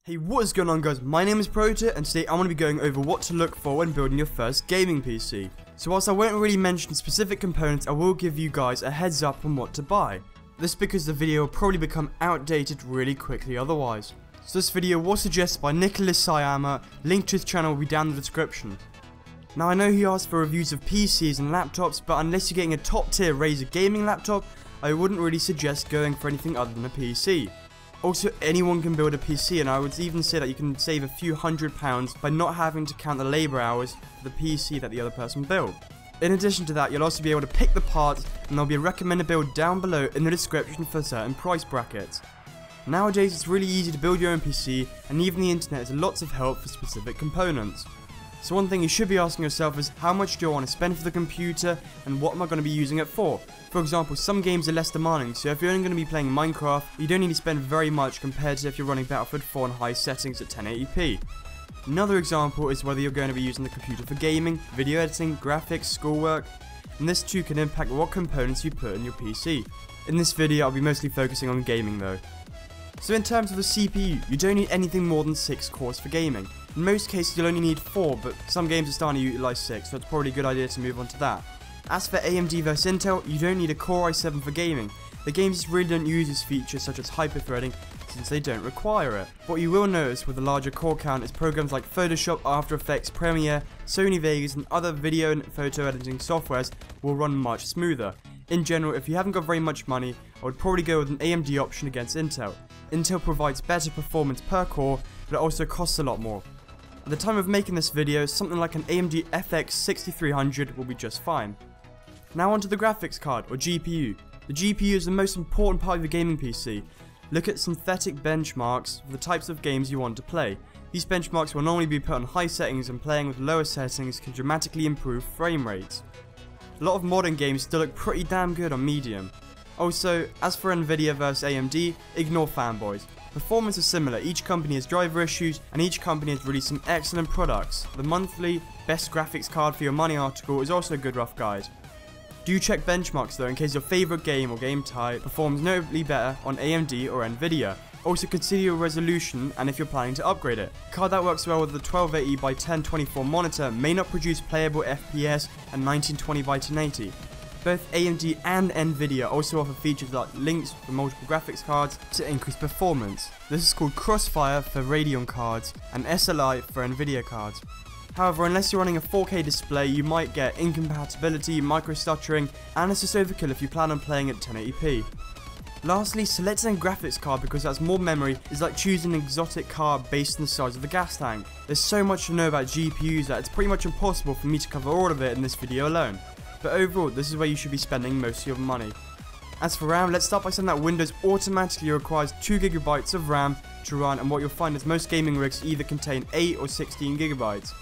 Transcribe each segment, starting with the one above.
Hey, what is going on guys, my name is Proto and today I'm going to be going over what to look for when building your first gaming PC. So whilst I won't really mention specific components, I will give you guys a heads up on what to buy. This because the video will probably become outdated really quickly otherwise. So this video was suggested by Sciama, link to his channel will be down in the description. Now I know he asked for reviews of PCs and laptops, but unless you're getting a top tier Razer gaming laptop, I wouldn't really suggest going for anything other than a PC. Also, anyone can build a PC, and I would even say that you can save a few £100s by not having to count the labour hours for the PC that the other person built. In addition to that, you'll also be able to pick the parts, and there'll be a recommended build down below in the description for certain price brackets. Nowadays, it's really easy to build your own PC, and even the internet has lots of help for specific components. So one thing you should be asking yourself is, how much do I want to spend for the computer, and what am I going to be using it for? For example, some games are less demanding, so if you're only going to be playing Minecraft, you don't need to spend very much compared to if you're running Battlefield 4 on high settings at 1080p. Another example is whether you're going to be using the computer for gaming, video editing, graphics, schoolwork, and this too can impact what components you put in your PC. In this video, I'll be mostly focusing on gaming though. So in terms of the CPU, you don't need anything more than 6 cores for gaming. In most cases you'll only need 4, but some games are starting to utilise 6, so it's probably a good idea to move on to that. As for AMD vs Intel, you don't need a Core i7 for gaming. The games just really don't use this feature such as hyper-threading, since they don't require it. What you will notice with a larger core count is programs like Photoshop, After Effects, Premiere, Sony Vegas and other video and photo editing softwares will run much smoother. In general, if you haven't got very much money, I would probably go with an AMD option against Intel. Intel provides better performance per core, but it also costs a lot more. At the time of making this video, something like an AMD FX 6300 will be just fine. Now onto the graphics card, or GPU. The GPU is the most important part of your gaming PC. Look at synthetic benchmarks for the types of games you want to play. These benchmarks will normally be put on high settings, and playing with lower settings can dramatically improve frame rates. A lot of modern games still look pretty damn good on medium. Also, as for Nvidia vs AMD, ignore fanboys. Performance is similar, each company has driver issues and each company has released some excellent products. The monthly best graphics card for your money article is also a good rough guide. Do check benchmarks though in case your favourite game or game type performs notably better on AMD or Nvidia. Also consider your resolution and if you're planning to upgrade it. A card that works well with the 1280 by 1024 monitor may not produce playable FPS and 1920 by 1080. Both AMD and Nvidia also offer features like links for multiple graphics cards to increase performance. This is called Crossfire for Radeon cards and SLI for Nvidia cards. However, unless you're running a 4K display, you might get incompatibility, micro-stuttering, and it's just overkill if you plan on playing at 1080p. Lastly, selecting a graphics card because it has more memory is like choosing an exotic car based on the size of the gas tank. There's so much to know about GPUs that it's pretty much impossible for me to cover all of it in this video alone. But overall, this is where you should be spending most of your money. As for RAM, let's start by saying that Windows automatically requires 2GB of RAM to run, and what you'll find is most gaming rigs either contain 8 or 16GB.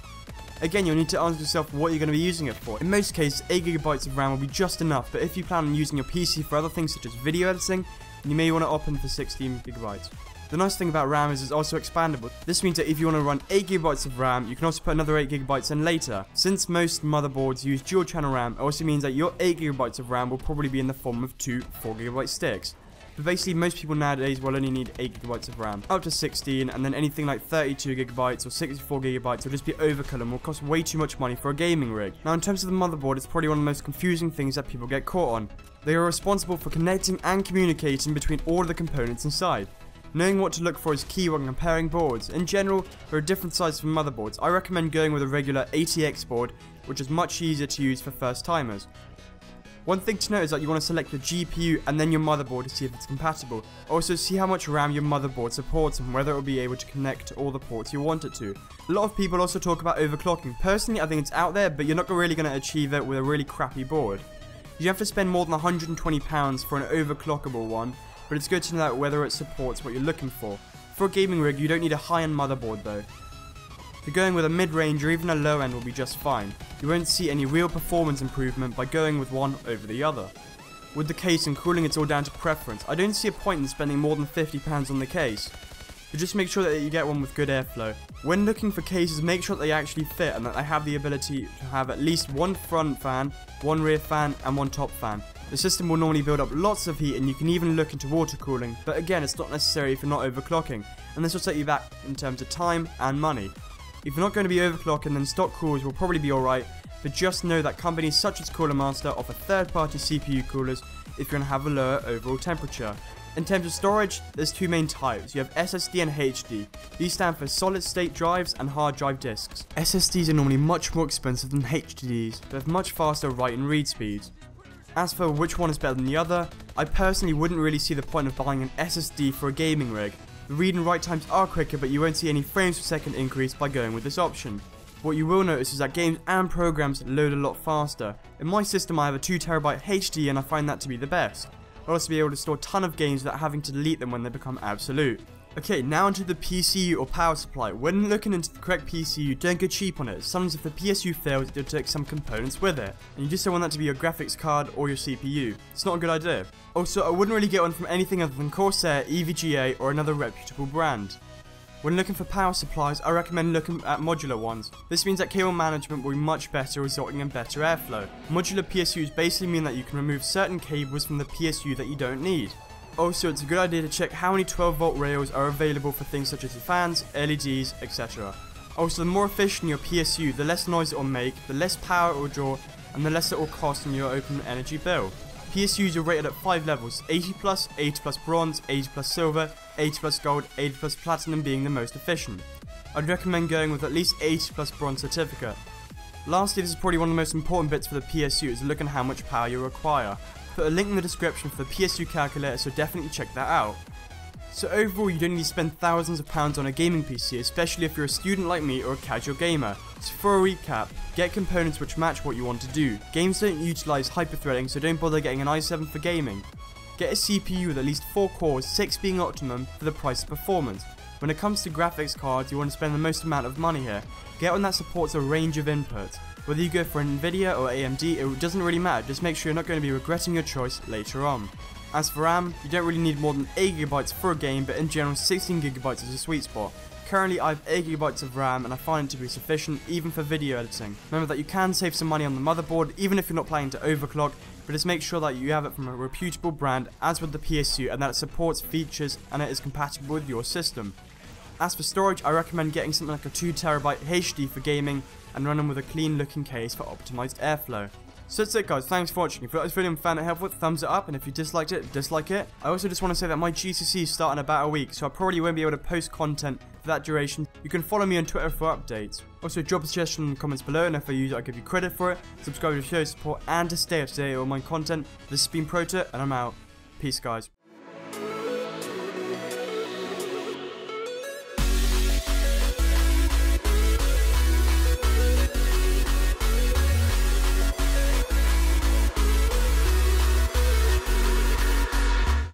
Again, you'll need to ask yourself what you're going to be using it for. In most cases, 8GB of RAM will be just enough, but if you plan on using your PC for other things such as video editing, you may want to opt in for 16GB. The nice thing about RAM is it's also expandable. This means that if you want to run 8GB of RAM, you can also put another 8GB in later. Since most motherboards use dual channel RAM, it also means that your 8GB of RAM will probably be in the form of two 4GB sticks. But basically most people nowadays will only need 8GB of RAM, up to 16, and then anything like 32GB or 64GB will just be overkill and will cost way too much money for a gaming rig. Now in terms of the motherboard, it's probably one of the most confusing things that people get caught on. They are responsible for connecting and communicating between all of the components inside. Knowing what to look for is key when comparing boards. In general, there are different sizes for motherboards. I recommend going with a regular ATX board, which is much easier to use for first timers. One thing to note is that you want to select your GPU and then your motherboard to see if it's compatible. Also see how much RAM your motherboard supports and whether it will be able to connect to all the ports you want it to. A lot of people also talk about overclocking. Personally, I think it's out there, but you're not really going to achieve it with a really crappy board. You have to spend more than £120 for an overclockable one, but it's good to know whether it supports what you're looking for. For a gaming rig, you don't need a high-end motherboard though. If you're going with a mid-range or even a low-end will be just fine. You won't see any real performance improvement by going with one over the other. With the case and cooling, it's all down to preference. I don't see a point in spending more than £50 on the case. but just make sure that you get one with good airflow. When looking for cases, make sure that they actually fit and that they have the ability to have at least one front fan, one rear fan, and one top fan. The system will normally build up lots of heat, and you can even look into water cooling, but again, it's not necessary if you're not overclocking, and this will set you back in terms of time and money. If you're not going to be overclocking, then stock coolers will probably be alright, but just know that companies such as Cooler Master offer third-party CPU coolers if you're going to have a lower overall temperature. In terms of storage, there's two main types. You have SSD and HD. These stand for solid state drives and hard drive disks. SSDs are normally much more expensive than HDDs, but have much faster write and read speeds. As for which one is better than the other, I personally wouldn't really see the point of buying an SSD for a gaming rig. The read and write times are quicker, but you won't see any frames per second increase by going with this option. What you will notice is that games and programs load a lot faster. In my system I have a 2TB HD and I find that to be the best. I'll also be able to store a ton of games without having to delete them when they become absolute. Okay, now into the PCU or power supply. When looking into the correct PCU, don't go cheap on it. Sometimes if the PSU fails, you'll take some components with it. And you just don't want that to be your graphics card or your CPU. It's not a good idea. Also, I wouldn't really get one from anything other than Corsair, EVGA, or another reputable brand. When looking for power supplies, I recommend looking at modular ones. This means that cable management will be much better, resulting in better airflow. Modular PSUs basically mean that you can remove certain cables from the PSU that you don't need. Also, it's a good idea to check how many 12-volt rails are available for things such as the fans, LEDs, etc. Also, the more efficient your PSU, the less noise it will make, the less power it will draw, and the less it will cost in your open energy bill. PSUs are rated at 5 levels, 80+, 80+ bronze, 80+ silver, 80+ gold, 80+ platinum being the most efficient. I'd recommend going with at least 80+ bronze certificate. Lastly, this is probably one of the most important bits for the PSU, is look at how much power you require. Put a link in the description for the PSU calculator, so definitely check that out. So overall, you don't need to spend thousands of pounds on a gaming PC, especially if you're a student like me or a casual gamer. So for a recap, get components which match what you want to do. Games don't utilise hyperthreading, so don't bother getting an i7 for gaming. Get a CPU with at least 4 cores, 6 being optimum for the price of performance. When it comes to graphics cards, you want to spend the most amount of money here. Get one that supports a range of inputs. Whether you go for Nvidia or AMD, it doesn't really matter, just make sure you're not going to be regretting your choice later on. As for RAM, you don't really need more than 8GB for a game, but in general 16GB is a sweet spot. Currently I have 8GB of RAM and I find it to be sufficient even for video editing. Remember that you can save some money on the motherboard even if you're not planning to overclock, but just make sure that you have it from a reputable brand as with the PSU and that it supports features and it is compatible with your system. As for storage, I recommend getting something like a 2TB HD for gaming and running with a clean looking case for optimized airflow. So that's it guys, thanks for watching. If you liked this video and found it helpful, thumbs it up, and if you disliked it, dislike it. I also just want to say that my GCSE start in about a week, so I probably won't be able to post content for that duration. You can follow me on Twitter for updates. Also drop a suggestion in the comments below, and if I use it I'll give you credit for it. Subscribe to show support and to stay up to date on my content. This has been Proto, and I'm out. Peace guys.